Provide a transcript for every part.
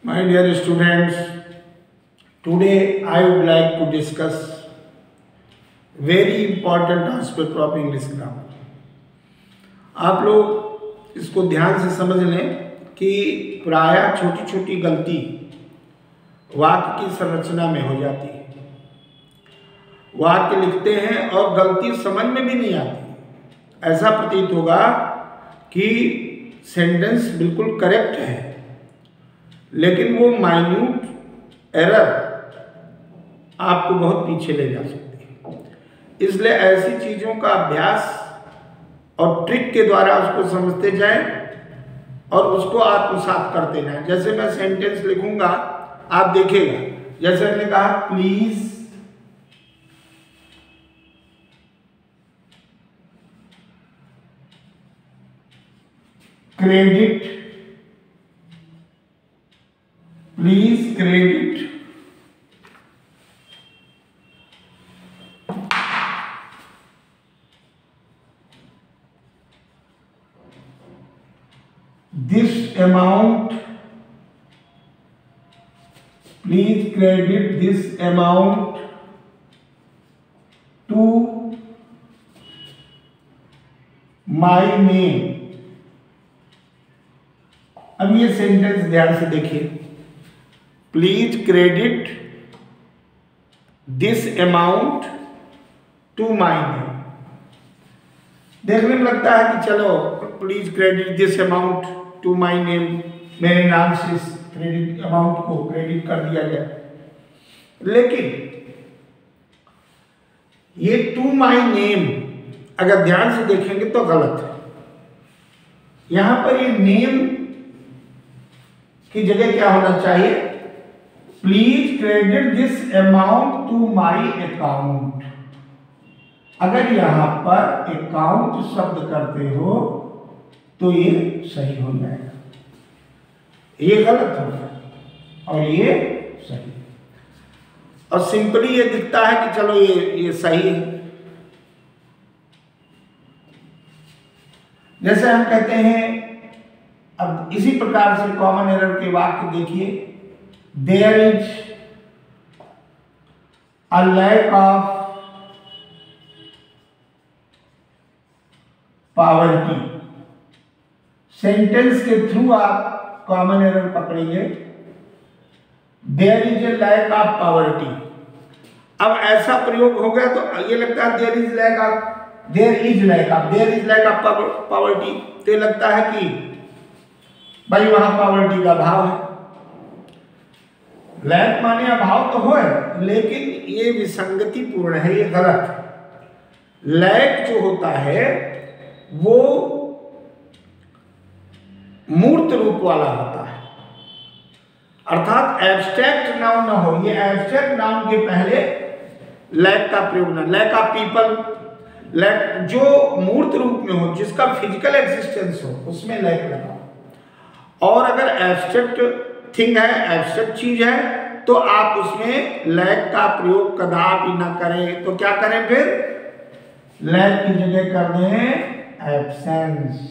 My dear students, today I would like to discuss very important aspect of English grammar. आप लोग इसको ध्यान से समझ लें कि प्रायः छोटी छोटी गलती वाक्य की संरचना में हो जाती है। वाक्य लिखते हैं और गलती समझ में भी नहीं आती। ऐसा प्रतीत होगा कि सेंटेंस बिल्कुल करेक्ट है, लेकिन वो माइन्यूट एरर आपको बहुत पीछे ले जा सकती है। इसलिए ऐसी चीज़ों का अभ्यास और ट्रिक के द्वारा उसको समझते जाएं और उसको आत्मसात करते जाएं। जैसे मैं सेंटेंस लिखूंगा, आप देखिएगा, जैसे मैंने कहा please credit, please credit this amount, please credit this amount to my name। अब ये सेंटेंस ध्यान से देखिए, please credit this amount to my name. देखने में लगता है कि चलो please credit this amount to my name, मेरे नाम से इस क्रेडिट अमाउंट को क्रेडिट कर दिया जाए, लेकिन ये टू माई नेम अगर ध्यान से देखेंगे तो गलत है। यहां पर ये नेम की जगह क्या होना चाहिए, please credit this amount to my account. अगर यहां पर अकाउंट शब्द करते हो तो ये सही हो जाएगा, ये गलत होगा और ये सही। और सिंपली ये दिखता है कि चलो ये सही है। जैसे हम कहते हैं, अब इसी प्रकार से कॉमन एरर के वाक्य देखिए, there is a lack of poverty. Sentence के थ्रू आप कॉमन एरर पकड़ेंगे, there is a lack of poverty. अब ऐसा प्रयोग हो गया तो ये लगता है there is lack of poverty, तो लगता है कि भाई वहां पॉवर्टी का अभाव है। लैक माने अभाव तो हो, लेकिन ये विसंगति पूर्ण है, ये गलत है। लैक जो होता है वो मूर्त रूप वाला होता है, अर्थात एब्स्ट्रैक्ट नाउन ना हो। ये एब्स्ट्रैक्ट नाउन के पहले लैक का प्रयोग ना, लैक ऑफ पीपल, लैक जो मूर्त रूप में हो, जिसका फिजिकल एक्सिस्टेंस हो, उसमें लैक लगा। और अगर एब्स्ट्रैक्ट थिंग है, एब्स्ट्रैक्ट चीज है, तो आप उसमें लैक का प्रयोग कदापि ना करें। तो क्या करें फिर, लैक की जगह कर दें एब्सेंस।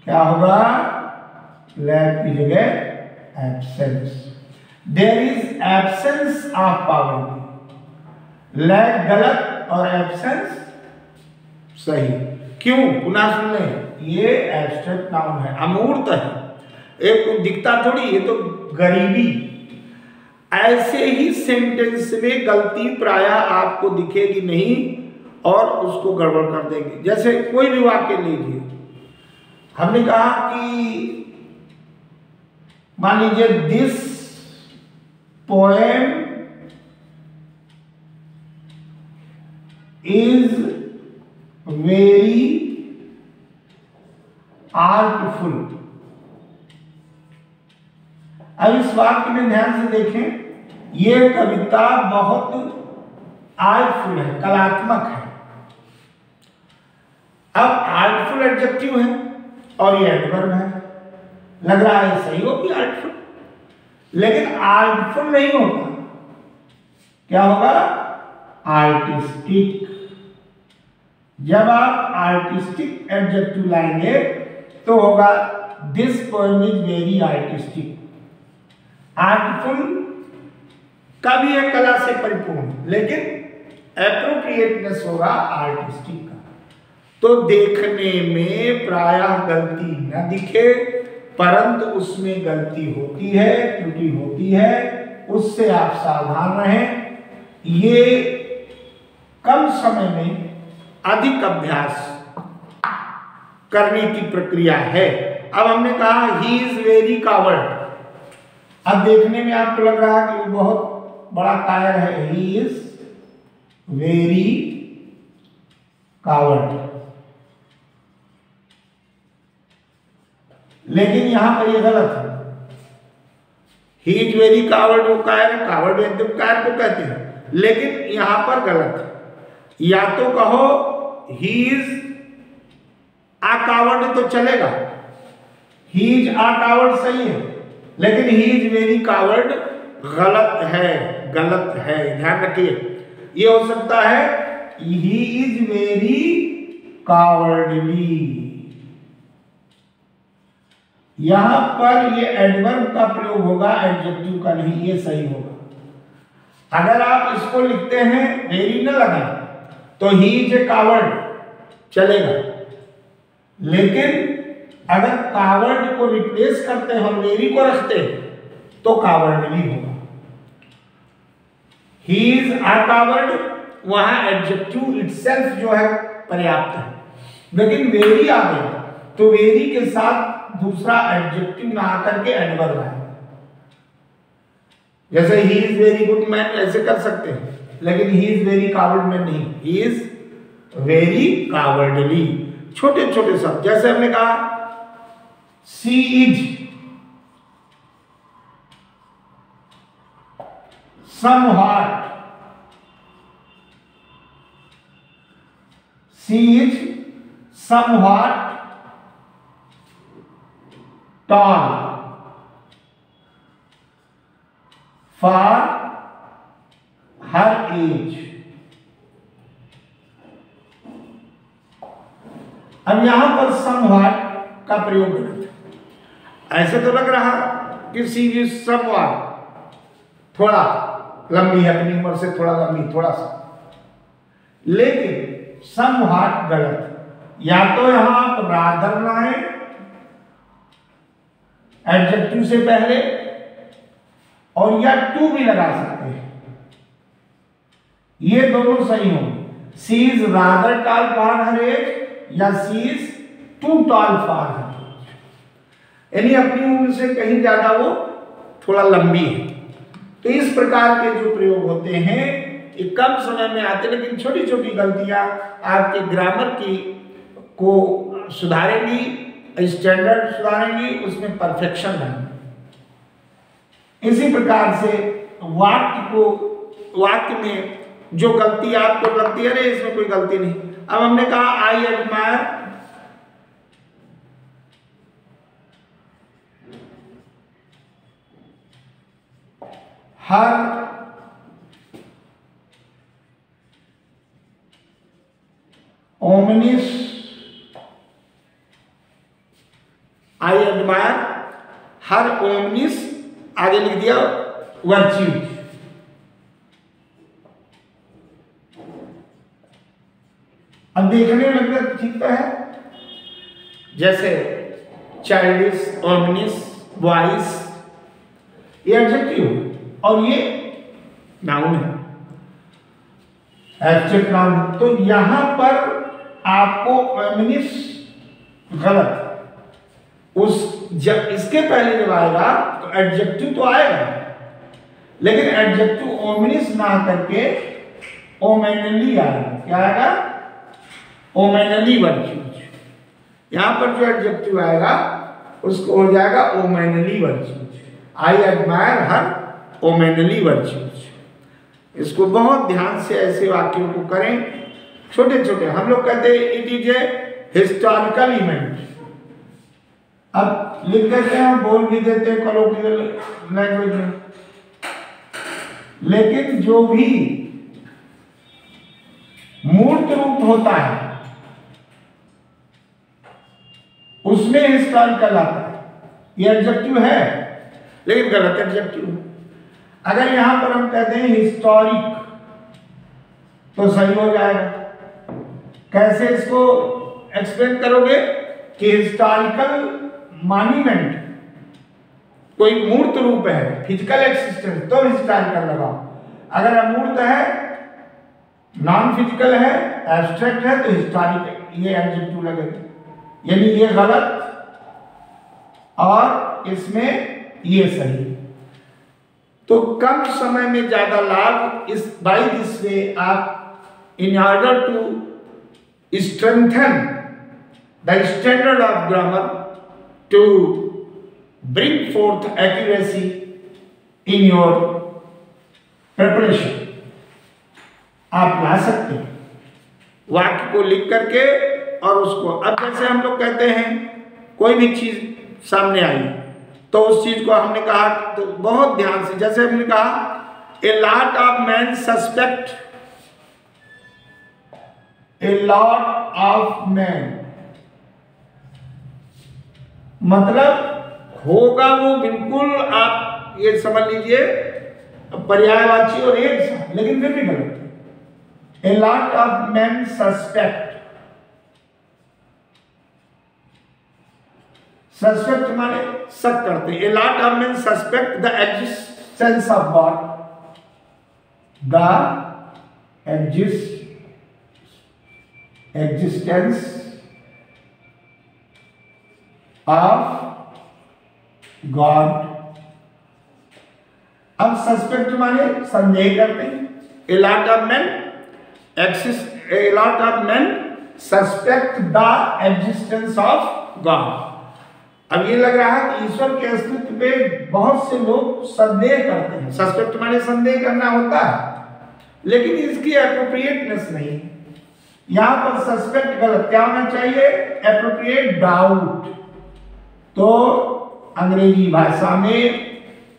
क्या होगा, लैक की जगह absence. There is absence of poverty. Lack गलत और एब्सेंस सही। क्यों, पुनः सुन लें, ये एब्स्ट्रैक्ट नाउन है, अमूर्त है, एक दिखता थोड़ी, ये तो गरीबी। ऐसे ही सेंटेंस में गलती प्रायः आपको दिखेगी नहीं और उसको गड़बड़ कर देंगे। जैसे कोई भी वाक्य लीजिए, हमने कहा कि मान लीजिए this poem is very artful. अब इस वाक्य में ध्यान से देखें, ये कविता बहुत आर्टफुल है, कलात्मक है। अब आर्टफुल एडजेक्टिव है और ये एडवर्ब है, लग रहा है सही हो कि आर्टफुल, लेकिन आर्टफुल नहीं होगा, क्या होगा, आर्टिस्टिक। जब आप आर्टिस्टिक एडजेक्टिव लाएंगे तो होगा this poem is very artistic. Artful का भी है कला से परिपूर्ण, लेकिन एप्रोप्रिएटनेस होगा आर्टिस्टिक का। तो देखने में प्रायः गलती न दिखे, परंतु उसमें गलती होती है, त्रुटि होती है, उससे आप सावधान रहें। ये कम समय में अधिक अभ्यास करने की प्रक्रिया है। अब हमने कहा ही इज वेरी कावर्ड। अब देखने में आपको लग रहा है कि वो बहुत बड़ा कायर है, ही इज वेरी कावर्ड, लेकिन यहां पर ये गलत है। ही इज वेरी कावर्ड, वो कायर है, कावर्ड एकदम कायर को कहते हैं, लेकिन यहां पर गलत है। या तो कहो ही इज आ कावर्ड तो चलेगा, ही इज आ कावर्ड सही है, लेकिन ही इज वेरी कावर्ड गलत है, गलत है, ध्यान रखिए। ये हो सकता है ही इज वेरी कावर्डली। यहां पर ये एडवर्ब का प्रयोग होगा, एडजेक्टिव का नहीं, ये सही होगा। अगर आप इसको लिखते हैं वेरी न लगाएं तो ही इज ए कावर्ड चलेगा, लेकिन अगर कावर्ड को रिप्लेस करते हैं और वेरी को रखते हैं तो कावर्डली होगा। ही इज अ कावर्ड, वहां एडजेक्टिव इटसेल्फ जो है पर्याप्त है, लेकिन वेरी आ गया तो वेरी के साथ दूसरा एडजेक्टिव ना आकर के एडवर्ब आए। जैसे he is very good man ऐसे कर सकते हैं, लेकिन he is very coward man नहीं, ही इज वेरी कावर्डली। छोटे छोटे शब्द, जैसे हमने कहा she is somewhat, she is somewhat tall for her age। अब यहां पर somewhat का प्रयोग गलत है। ऐसे तो लग रहा कि सी इज समव्हाट थोड़ा लंबी है, अपनी उम्र से थोड़ा लंबी, थोड़ा सा, लेकिन समव्हाट गलत। या तो यहां आप रादर लाएं एडजेक्टिव से पहले, और या टू भी लगा सकते हैं, ये दोनों सही होंगे। She is rather tall for her age या she is too tall for her age, यानी अपनी उम्र से कहीं ज्यादा वो थोड़ा लंबी है। तो इस प्रकार के जो प्रयोग होते हैं ये कम समय में आते, लेकिन छोटी छोटी गलतियां आपके ग्रामर की को सुधारेंगी, स्टैंडर्ड सुधारेंगी, उसमें परफेक्शन लाएंगे। इसी प्रकार से वाक्य में जो गलती आपको लगती है, अरे इसमें कोई गलती नहीं। अब हमने कहा आई एडमायर हर ओमिनिस, आई एडमायर हर ओमिनिस, आगे लिख दिया वर्च्यूज। अब देखने में लगता है ठीक तो है, जैसे चाइल्डिश, ओमिनिस, वॉइस, ये एडजेक्टिव और ये नाउन है, एब्स्ट्रैक्ट नाउन। तो यहां पर आपको ओमिनिस गलत, उस जब इसके पहले जब आएगा तो एडजेक्टिव तो आएगा, लेकिन एडजेक्टिव ओमिनिस ना करके ओमेनली आएगा। क्या आएगा? Womanly virtues. यहां पर जो एडजेक्टिव आएगा उसको हो जाएगा womanly virtues. I admire her womanly virtues. इसको बहुत ध्यान से ऐसे वाक्यों को करें, छोटे छोटे। हम लोग कहते हैं it is a historical event. अब लिख देते हैं, बोल भी देते हैं कॉलोकियल लैंग्वेज में, लेकिन जो भी मूर्त रूप होता है उसमें हिस्टोरिकल आता है। ये एडजेक्टिव है, लेकिन गलत एडजेक्टिव। अगर यहां पर हम कहते हैं हिस्टोरिक तो सही हो जाएगा। कैसे इसको एक्सप्लेन करोगे कि हिस्टोरिकल मॉन्यूमेंट कोई मूर्त रूप है, फिजिकल एक्सिस्टेंस, तो हिस्टोरिकल लगाओ। अगर अमूर्त है, नॉन फिजिकल है, एब्स्ट्रैक्ट है, तो हिस्टोरिकल ये एडजेक्टिव लगेगा। यानी ये गलत और इसमें ये सही। तो कम समय में ज्यादा लाभ, इस बाय दिस वे आप in order to strengthen the standard of grammar to bring forth accuracy in your preparation, आप ला सकते हैं वाक्य को लिख करके और उसको। अब जैसे हम लोग कहते हैं कोई भी चीज सामने आई तो उस चीज को हमने कहा तो बहुत ध्यान से, जैसे हमने कहा a lot of man suspect, a lot of man मतलब होगा वो बिल्कुल, आप ये समझ लीजिए पर्यायवाची और एक साथ, लेकिन फिर भी गलत है। A lot of man suspect, suspect माने शक करते हैं। A lot of man suspect the existence of God, the existence of God. अब सस्पेक्ट माने संदेह करते हैं। A lot of man suspect the existence of God. अब ये लग रहा है कि ईश्वर के अस्तित्व पे बहुत से लोग संदेह करते हैं। सस्पेक्ट माने संदेह करना होता है, लेकिन इसकी एप्रोप्रिएटनेस नहीं। यहां पर सस्पेक्ट गलत, क्या होना चाहिए? Appropriate doubt. तो अंग्रेजी भाषा में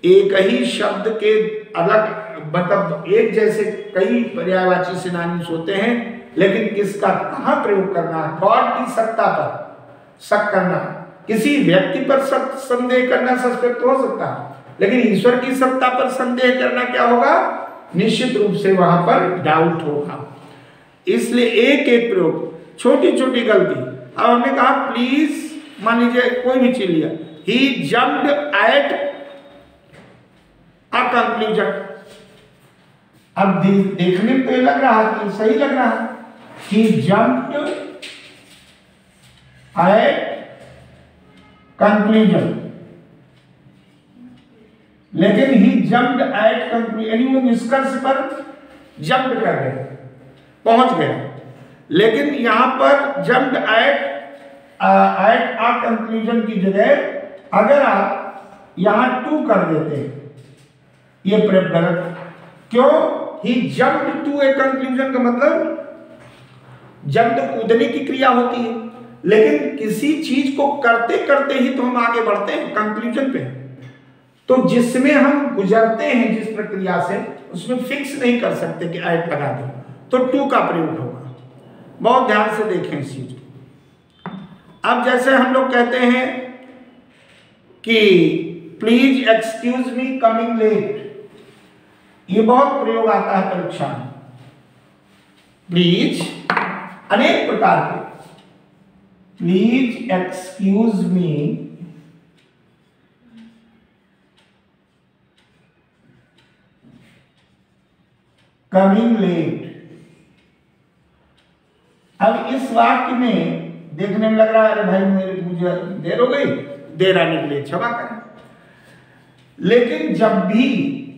एक ही शब्द के अलग मतलब एक जैसे कई पर्यायवाची सिनोनिम्स होते हैं, लेकिन किसका कहां प्रयोग करना है? गॉड की सत्ता पर शक करना, किसी व्यक्ति पर संदेह करना सस्पेक्ट हो सकता है, लेकिन ईश्वर की सत्ता पर संदेह करना क्या होगा? निश्चित रूप से वहां पर डाउट होगा। इसलिए एक एक प्रयोग, छोटी छोटी गलती। अब हमने कहा प्लीज, मान लीजिए कोई भी चीज लिया, he jumped at a conclusion। अब देखने में तो ये लग रहा है कि सही लग रहा है, he jumped at conclusion, लेकिन he jumped at conclusion यानी वो निष्कर्ष पर जंप कर गए, पहुंच गया। लेकिन यहां पर jumped at a conclusion की जगह अगर आप यहां टू कर देते, ये प्रयोग गलत। क्यों? ही जंप्ड टू ए कंक्लूजन का मतलब जंप कूदने की क्रिया होती है, लेकिन किसी चीज को करते करते ही तो हम आगे बढ़ते हैं कंक्लूजन पे। तो जिसमें हम गुजरते हैं जिस प्रक्रिया से, उसमें फिक्स नहीं कर सकते कि एट लगा दो, तो टू का प्रयोग होगा। बहुत ध्यान से देखें इस चीज को। अब जैसे हम लोग कहते हैं कि please excuse me coming late, ये बहुत प्रयोग आता है परीक्षा में। प्लीज अनेक प्रकार के, please excuse me coming late. अब इस वाक्य में देखने में लग रहा है अरे भाई मुझे देर हो गई, देर आने के लिए क्षमा करें। लेकिन जब भी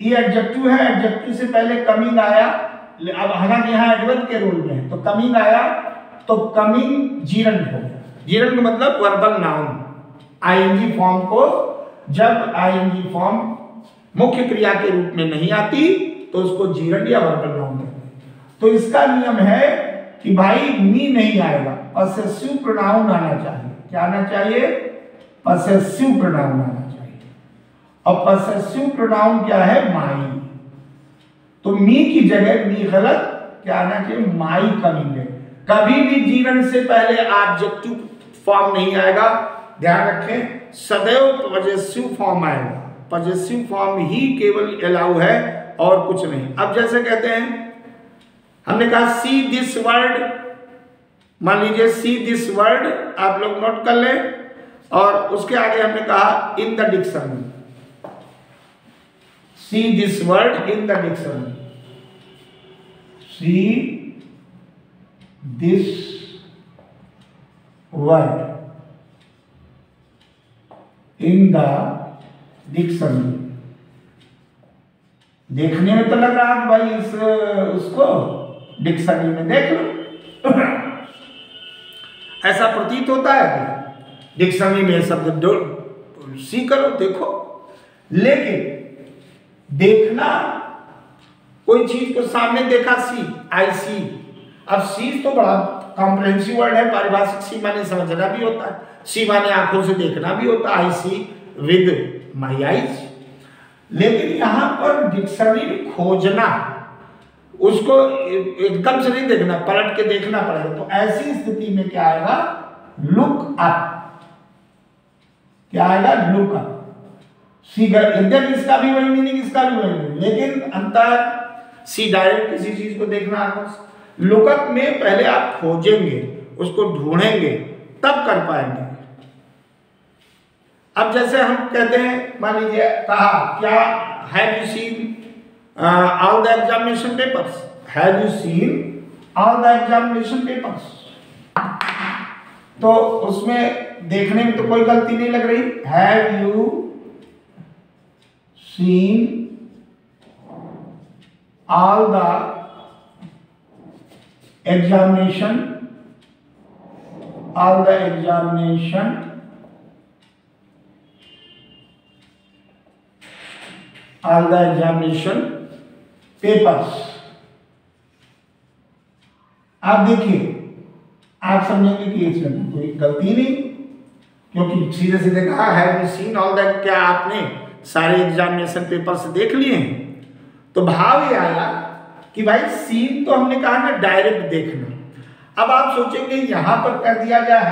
ये एडजेक्टिव है, एडजेक्टिव से पहले कमिंग आया, अब हालांकि यहाँ एडवर्ब के रोल में है, तो कमिंग आया तो कमिंग जीरंड हो गया। जीरंड का मतलब वर्बल नाउन, आईएनजी फॉर्म को जब आईएनजी फॉर्म मुख्य क्रिया के रूप में नहीं आती तो उसको जीरंड या वर्बल नाउन कहते हैं। तो इसका नियम है कि भाई मी नहीं आएगा, पसेसिव प्रोनाउन आना चाहिए। क्या आना चाहिए? पसेसिव प्रोनाउन आना चाहिए। और पसेसिव प्रोनाउन क्या है? माई। तो मी की जगह मी गलत, क्या आना चाहिए? माई कमिंग है। कभी भी जीवन से पहले ऑब्जेक्टिव फॉर्म नहीं आएगा, ध्यान रखें, सदैव पजेसिव फॉर्म आएगा। पॉजेसिव फॉर्म ही केवल अलाउ है और कुछ नहीं। अब जैसे कहते हैं, हमने कहा सी दिस वर्ड, मान लीजिए सी दिस वर्ड, आप लोग नोट कर लें, और उसके आगे हमने कहा in the dictionary, see this word in the dictionary, see this word in the dictionary. देखने में तो लग रहा है भाई इस उसको डिक्शनरी में देख लो ऐसा प्रतीत होता है कि डिक्शनरी में शब्द सी करो देखो, लेकिन देखना, कोई चीज को सामने देखा सी, आई सी। अब सी तो बड़ा कॉम्प्रिहेंसिव वर्ड है, पारिभाषिक सी माने समझना भी होता है, सी माने आंखों से देखना भी होता है, आई सी विद माई आईज। लेकिन यहां पर डिक्शनरी में खोजना, उसको एकदम से नहीं देखना, पलट के देखना पड़ेगा। तो ऐसी स्थिति में क्या आएगा, लुक अप, क्या आएगा, लुक अप। सी एकदम इसका भी वही मीनिंग, इसका भी वही मीनिंग, लेकिन अंतर सी डायरेक्ट किसी चीज को देखना आंखों से, लुकअप में पहले आप खोजेंगे, उसको ढूंढेंगे, तब कर पाएंगे। अब जैसे हम कहते हैं, मान लीजिए कहा क्या, have you seen all the examination papers, have you seen all the examination papers. तो उसमें देखने में तो कोई गलती नहीं लग रही, have you seen all the examination, all the examination all the examination papers। आप देखिए, आप समझेंगे कि इसमें कोई गलती नहीं, क्योंकि सीधे सीधे कहा have you seen all that, क्या आपने सारे एग्जामिनेशन पेपर्स देख लिए हैं। तो भाव ये आया कि भाई सीन तो हमने कहा ना डायरेक्ट देखना। अब आप सोचेंगे यहां पर कर दिया जाए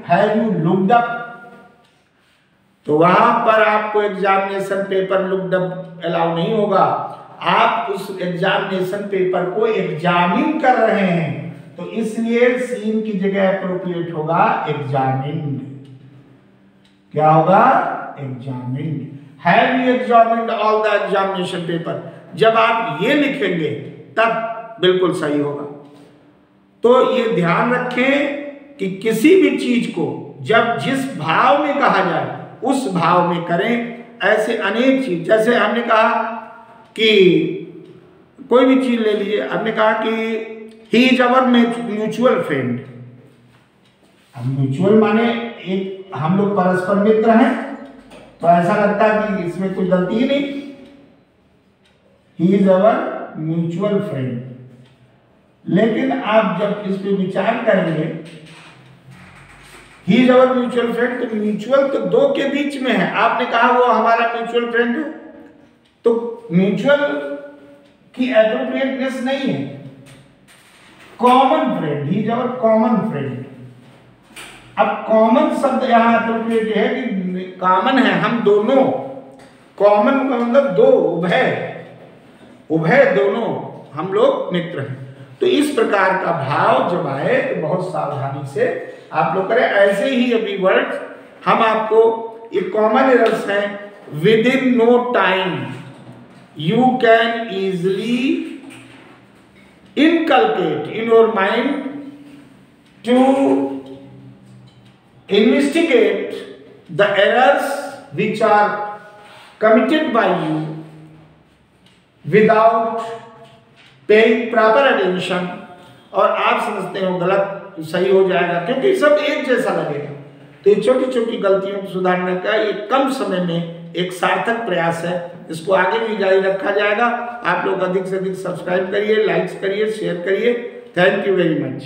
हैव यू लुक्ड अप, तो वहां पर आपको examination paper looked up allow नहीं होगा। आप उस एग्जामिनेशन पेपर को एग्जामिन कर रहे हैं, तो इसलिए सीन की जगह अप्रोप्रिएट होगा एग्जामिन्ड। क्या होगा, examined. Have you examined all the examination paper, जब आप ये लिखेंगे तब बिल्कुल सही होगा। तो ये ध्यान रखें कि किसी भी चीज को जब जिस भाव में कहा जाए उस भाव में करें। ऐसे अनेक चीज, जैसे हमने कहा कि कोई भी चीज ले लीजिए, हमने कहा कि he is our mutual friend. अब म्यूचुअल माने एक हम लोग परस्पर मित्र हैं, तो ऐसा लगता है कि इसमें कोई गलती ही नहीं, he is our mutual friend. लेकिन आप जब इस पे विचार करेंगे, he is our mutual friend, तो म्यूचुअल तो दो के बीच में है। आपने कहा वो हमारा म्यूचुअल फ्रेंड है, तो म्यूचुअल की एप्रोप्रिएटनेस नहीं है, common friend, he is our common friend. अब कॉमन शब्द यहां एप्रोप्रिएट है कि कॉमन है, हम दोनों, कॉमन का मतलब दो, उभय दोनों हम लोग मित्र हैं। तो इस प्रकार का भाव जब आए तो बहुत सावधानी से आप लोग करें। ऐसे ही अभी वर्ड्स हम आपको, ये कॉमन एरर्स हैं, within no time you can easily inculcate in your mind to investigate the errors which are committed by you without paying proper attention. और आप समझते हो गलत सही हो जाएगा, क्योंकि सब एक जैसा लगेगा। तो ये छोटी छोटी गलतियों को सुधारने का एक कम समय में एक सार्थक प्रयास है, इसको आगे भी जारी रखा जाएगा। आप लोग अधिक से अधिक सब्सक्राइब करिए, लाइक्स करिए, शेयर करिए। Thank you very much.